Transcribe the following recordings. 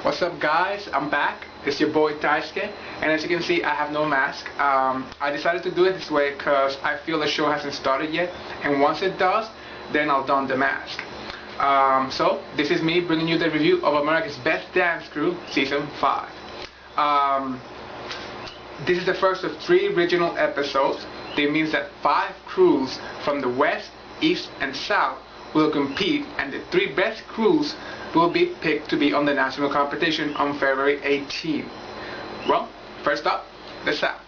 What's up guys, I'm back. It's your boy Taizuke, and as you can see I have no mask. I decided to do it this way because I feel the show hasn't started yet, and once it does, then I'll don the mask. So this is me bringing you the review of America's Best Dance Crew Season 5. This is the first of 3 regional episodes. That means that 5 crews from the West, East and South will compete, and the 3 best crews will be picked to be on the national competition on February 18. Well, first up, the South.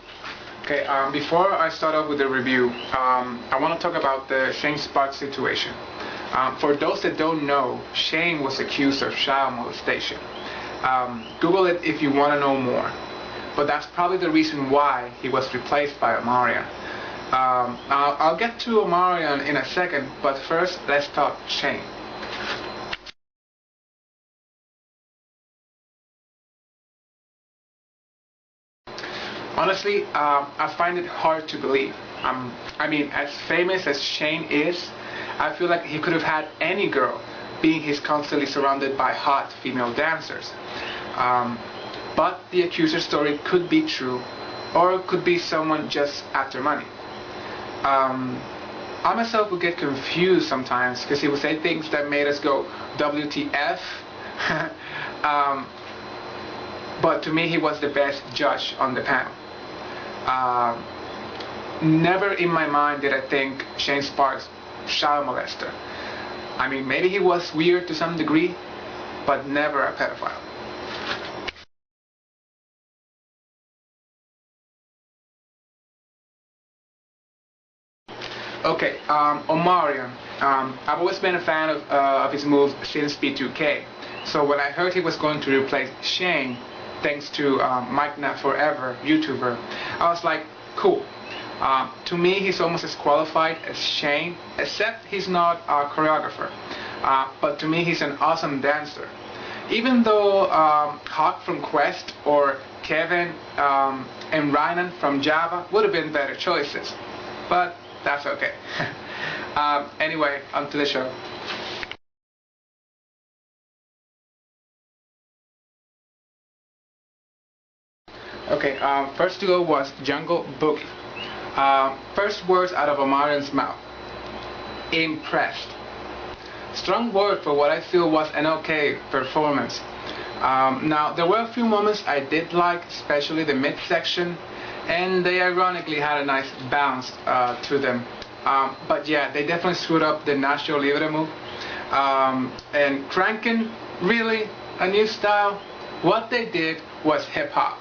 Okay, before I start off with the review, I want to talk about the Shane Sparks situation. For those that don't know, Shane was accused of child molestation. Google it if you want to know more. But that's probably the reason why he was replaced by Omarion. I'll get to Omarion in a second, but first let's talk Shane. Honestly, I find it hard to believe. I mean, as famous as Shane is, I feel like he could have had any girl, being he's constantly surrounded by hot female dancers. But the accuser's story could be true, or it could be someone just after money. I myself would get confused sometimes because he would say things that made us go, WTF? But to me he was the best judge on the panel. Never in my mind did I think Shane Sparks child molester. I mean, maybe he was weird to some degree, but never a pedophile. Okay, Omarion. I've always been a fan of his moves since B2K. So when I heard he was going to replace Shane, thanks to Mike Not Forever, YouTuber, I was like, cool. To me, he's almost as qualified as Shane, except he's not a choreographer. But to me, he's an awesome dancer. Even though Hawk from Quest or Kevin and Ryan from Java would have been better choices. But that's okay. Anyway, on to the show. Okay, first to go was Jungle Boogie. First words out of Omarion's mouth. Impressed. Strong word for what I feel was an okay performance. Now, there were a few moments I did like, especially the midsection, and they ironically had a nice bounce to them. But yeah, they definitely screwed up the Nacho Libre move. And cranking, really? A new style? What they did was hip-hop.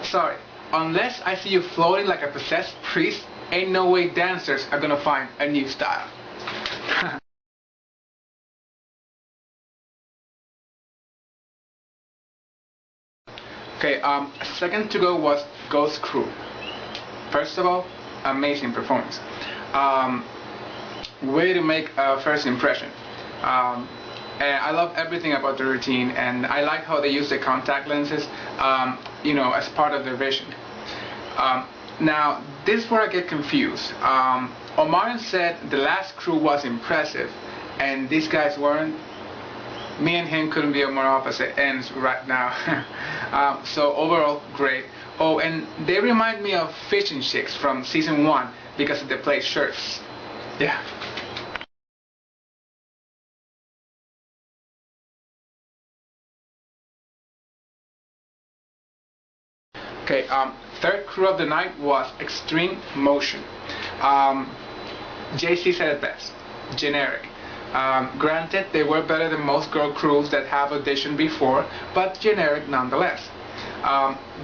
Sorry, unless I see you floating like a possessed priest, ain't no way dancers are gonna find a new style. Okay, second to go was Ghost Crew. First of all, amazing performance. Way to make a first impression. And I love everything about the routine, and I like how they use the contact lenses, you know, as part of their vision. Now, this is where I get confused. Omarion said the last crew was impressive, and these guys weren't. Me and him couldn't be on more opposite ends right now. So overall, great. Oh, and they remind me of Fishing Chicks from Season 1 because of the plaid shirts. Yeah. Okay, third crew of the night was X-Treme Motion. JC said it best, generic. Granted, they were better than most girl crews that have auditioned before, but generic nonetheless.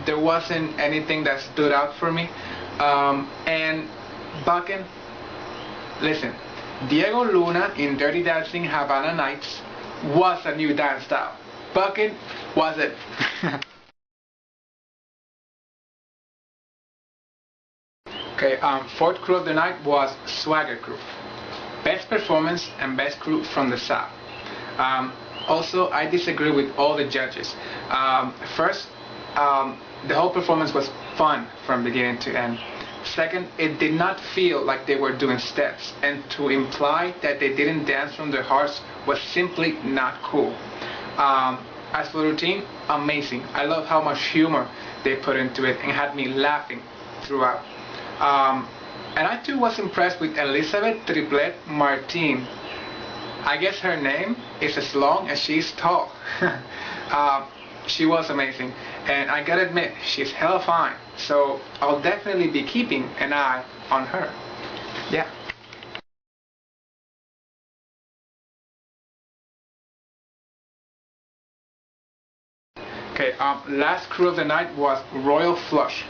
There wasn't anything that stood out for me. And Bucking, listen, Diego Luna in Dirty Dancing Havana Nights was a new dance style. Bucking wasn't. Okay, fourth crew of the night was Swagger Crew. Best performance and best crew from the South. Also, I disagree with all the judges. First, the whole performance was fun from beginning to end. Second, it did not feel like they were doing steps, and to imply that they didn't dance from their hearts was simply not cool. As for the routine, amazing. I love how much humor they put into it and had me laughing throughout. And I too was impressed with Elizabeth Triplet Martin. I guess her name is as long as she's tall. She was amazing, and I gotta admit, she's hella fine, so I'll definitely be keeping an eye on her. Yeah. Okay, last crew of the night was Royal Flush.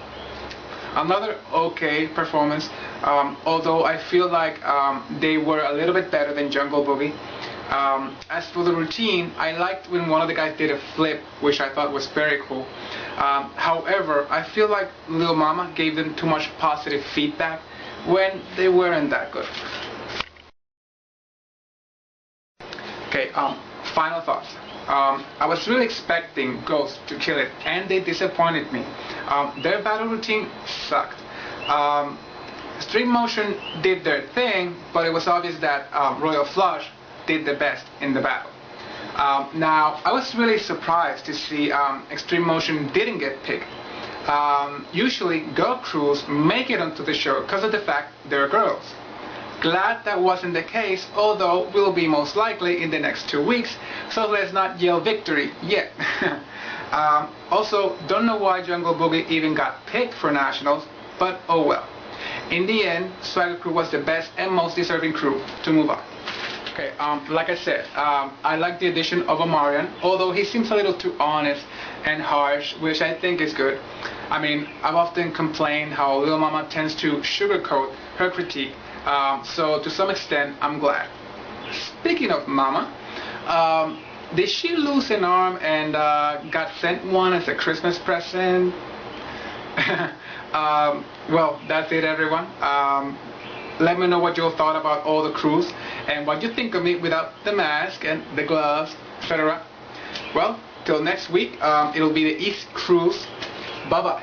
Another okay performance, although I feel like they were a little bit better than Jungle Boogie. As for the routine, I liked when one of the guys did a flip, which I thought was very cool. However, I feel like Lil Mama gave them too much positive feedback when they weren't that good. Okay, final thoughts. I was really expecting Ghost to kill it, and they disappointed me. Their battle routine sucked. X-Treme Motion did their thing, but it was obvious that Royal Flush did the best in the battle. Now, I was really surprised to see X-Treme Motion didn't get picked. Usually, girl crews make it onto the show because of the fact they're girls. Glad that wasn't the case, although will be most likely in the next 2 weeks, so let's not yell victory yet. Also, don't know why Jungle Boogie even got picked for nationals, but oh well. In the end, Swagger Crew was the best and most deserving crew to move on. Okay, like I said, I like the addition of Omarion, although he seems a little too honest and harsh, which I think is good. I mean, I've often complained how Lil Mama tends to sugarcoat her critique, so to some extent, I'm glad. Speaking of Mama, did she lose an arm and got sent one as a Christmas present? Well, that's it, everyone. Let me know what you thought about all the crews and what you think of me without the mask and the gloves, etc. Well, till next week, it'll be the East Cruise. Bye-bye.